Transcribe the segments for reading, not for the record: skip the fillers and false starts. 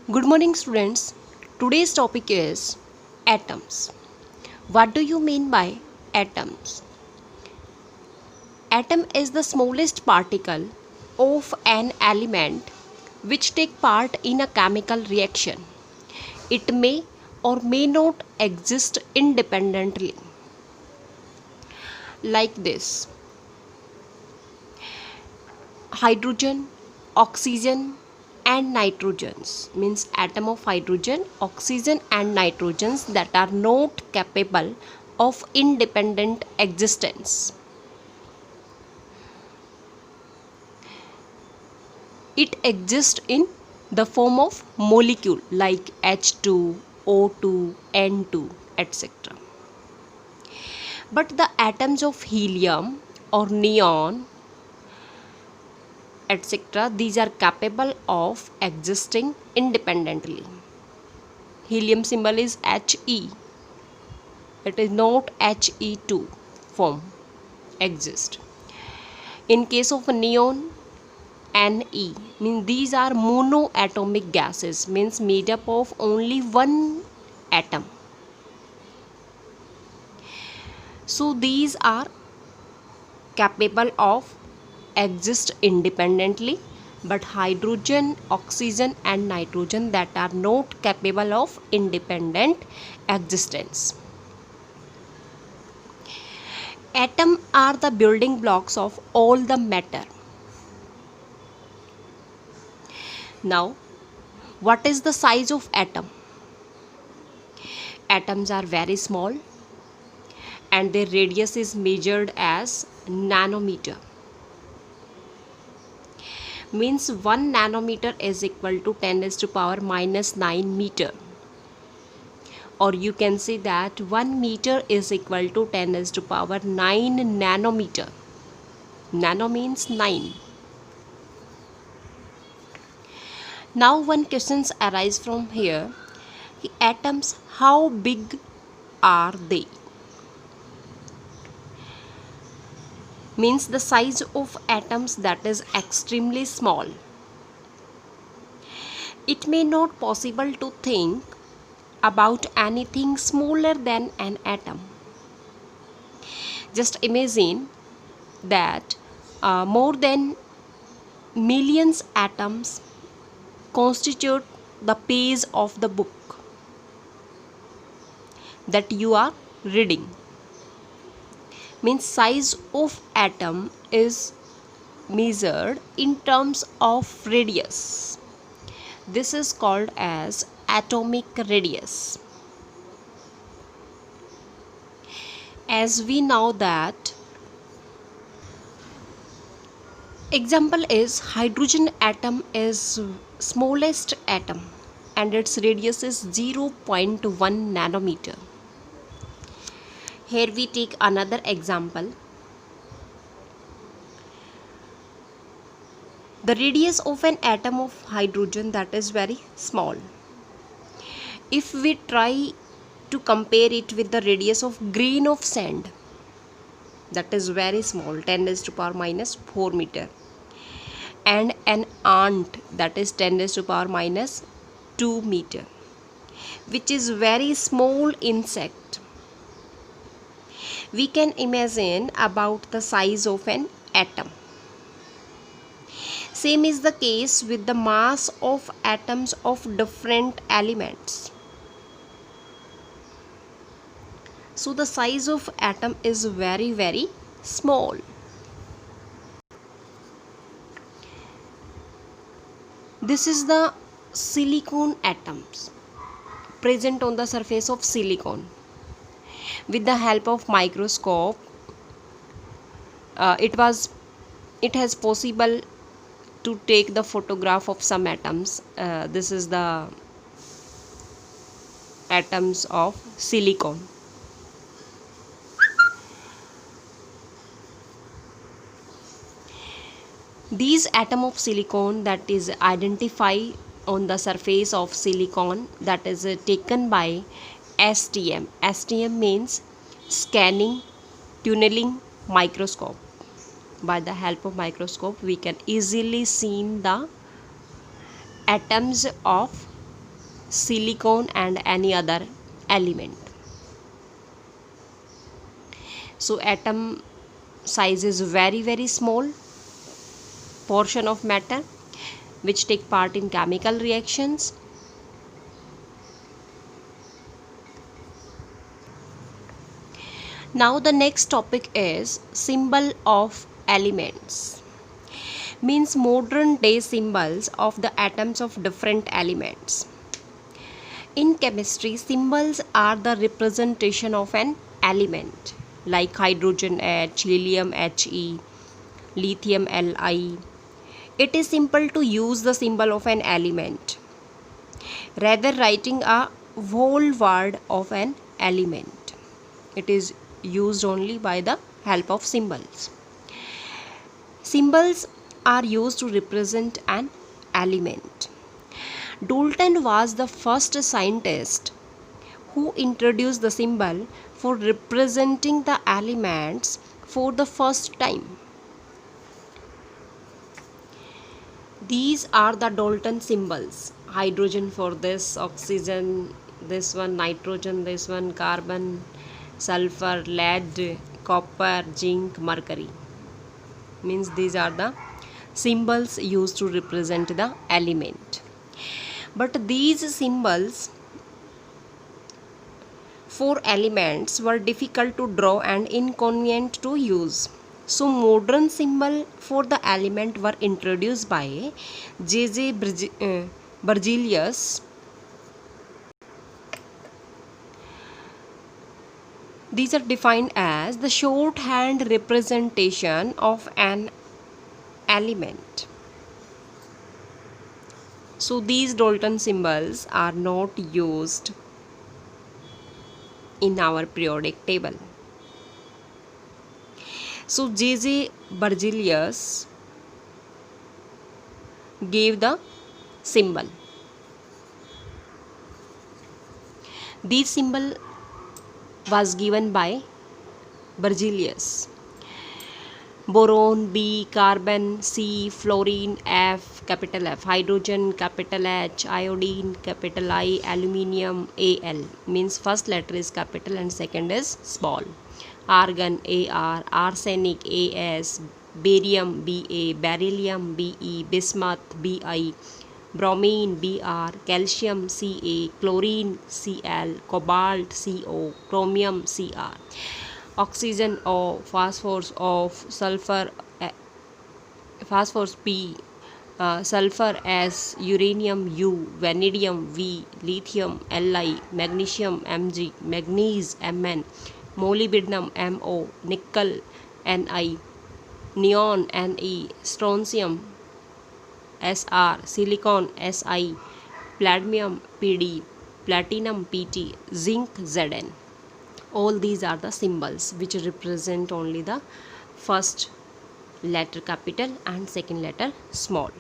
Good morning, students. Today's topic is atoms. What do you mean by atoms? Atom is the smallest particle of an element which take part in a chemical reaction. It may or may not exist independently. Like this: hydrogen, oxygen, and nitrogens means atom of hydrogen, oxygen, and nitrogens that are not capable of independent existence. It exists in the form of molecule like H2, O2, N2, etc. But the atoms of helium or neon, etc., these are capable of existing independently. Helium symbol is He. It is not He2 form exist. In case of neon, Ne means these are monoatomic gases, means made up of only one atom. So these are capable of exist independently, but hydrogen, oxygen, and nitrogen that are not capable of independent existence. Atoms are the building blocks of all the matter. Now, what is the size of atom? Atoms are very small and their radius is measured as nanometer. Means 1 nanometer is equal to 10 raised to power minus 9 meter. Or you can say that 1 meter is equal to 10 raised to power 9 nanometer. Nano means 9. Now one questions arise from here. Atoms, how big are they? Means the size of atoms that is extremely small. It may not possible to think about anything smaller than an atom. Just imagine that more than millions atoms constitute the page of the book that you are reading. Means size of atom is measured in terms of radius. This is called as atomic radius. As we know that example is hydrogen atom is smallest atom and its radius is 0.1 nanometer. Here we take another example. The radius of an atom of hydrogen that is very small. If we try to compare it with the radius of grain of sand, that is very small, 10 raised to power minus 4 meter, and an ant that is 10 raised to power minus 2 meter, which is very small insect. We can imagine about the size of an atom. Same is the case with the mass of atoms of different elements. So the size of atom is very, very small. This is the silicon atoms present on the surface of silicon. With the help of microscope, it has possible to take the photograph of some atoms. This is the atoms of silicon. These atom of silicon that is identified on the surface of silicon that is taken by STM. STM means scanning tunneling microscope. By the help of microscope we can easily see the atoms of silicon and any other element. So atom size is very small portion of matter which take part in chemical reactions. Now the next topic is symbol of elements. Means modern day symbols of the atoms of different elements. In chemistry, symbols are the representation of an element like hydrogen H, helium He, lithium Li. It is simple to use the symbol of an element rather writing a whole word of an element. It is used only by the help of symbols. Symbols are used to represent an element. Dalton was the first scientist who introduced the symbol for representing the elements for the first time. These are the Dalton symbols. Hydrogen for this, oxygen, this one nitrogen, this one carbon, sulfur, lead, copper, zinc, mercury. Means these are the symbols used to represent the element. But these symbols for elements were difficult to draw and inconvenient to use. So modern symbol for the element were introduced by J.J. Berzelius. These are defined as the shorthand representation of an element. So these Dalton symbols are not used in our periodic table. So J.J. Berzelius gave the symbol. This symbol was given by Berzelius. Boron B, carbon C, fluorine F, capital F, hydrogen capital H, iodine capital I, aluminium Al. Means first letter is capital and second is small. Argon Ar, arsenic As, barium Ba, beryllium Be, bismuth Bi, bromine Br, calcium Ca, chlorine Cl, cobalt Co, chromium Cr, oxygen O, phosphorus O, sulfur P, sulfur S, uranium U, vanadium V, lithium Li, magnesium Mg, manganese Mn, molybdenum Mo, nickel Ni, neon Ne, strontium Sr, silicon Si, platinum Pd, platinum Pt, zinc Zn. All these are the symbols which represent only the first letter capital and second letter small.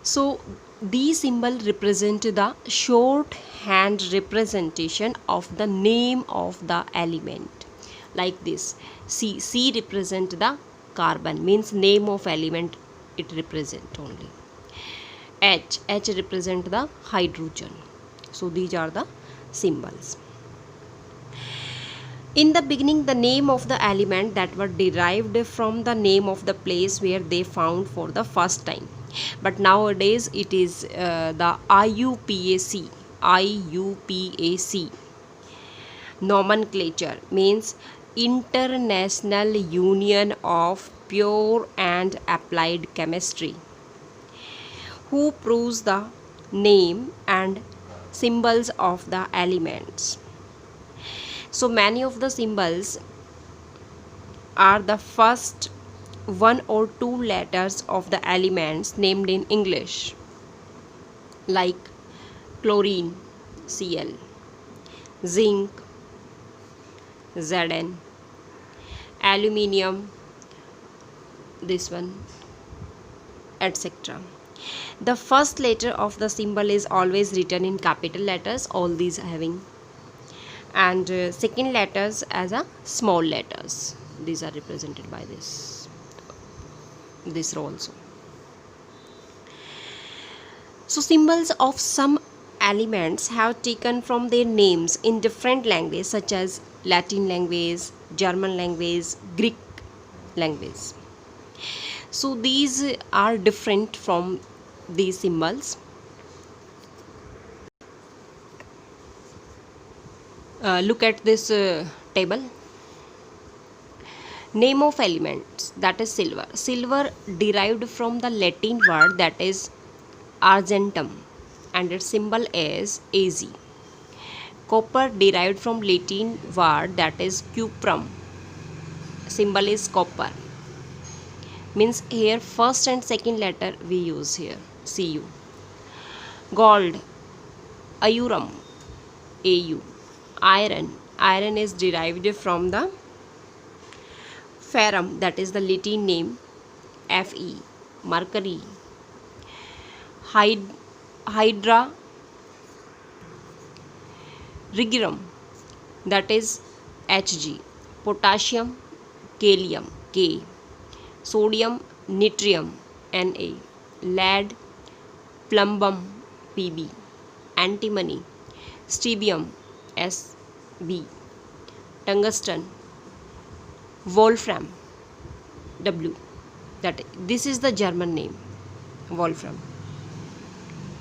So these symbols represent the shorthand representation of the name of the element. Like this, C represent the carbon, means name of element it represent only. H represent the hydrogen. So these are the symbols. In the beginning, the name of the element that were derived from the name of the place where they found for the first time. But nowadays it is the IUPAC. Nomenclature means International Union of Pure and Applied Chemistry, who proves the name and symbols of the elements. So many of the symbols are the first one or two letters of the elements named in English, like chlorine Cl, zinc Zn, aluminium this one, etc. The first letter of the symbol is always written in capital letters, all these having, and second letters as a small letters. These are represented by this row also. So symbols of some elements have taken from their names in different languages such as Latin language, German language, Greek language. So these are different from these symbols. Look at this table. Name of elements, that is silver. Silver derived from the Latin word that is argentum and its symbol is Ag. Copper derived from Latin word that is cuprum. Symbol is copper. Means here first and second letter we use here, Cu. Gold, aurum, Au. Iron is derived from the ferrum, that is the Latin name Fe. Mercury, Hydra, Rigirum, that is Hg. Potassium, Kalium, K. Sodium, Nitrium, Na. Lead, Plumbum, Pb. Antimony, Strontium, Sb. Tungsten, Wolfram, W. This is the German name, Wolfram.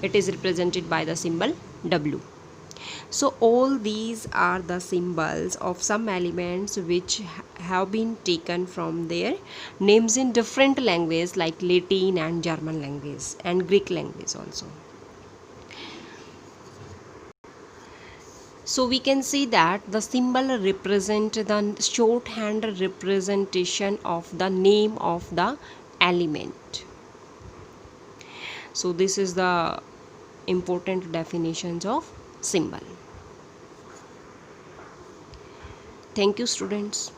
It is represented by the symbol W. So all these are the symbols of some elements which have been taken from their names in different languages like Latin and German language and Greek language also. So we can see that the symbol represent the shorthand representation of the name of the element. So this is the important definitions of symbol. Thank you, students.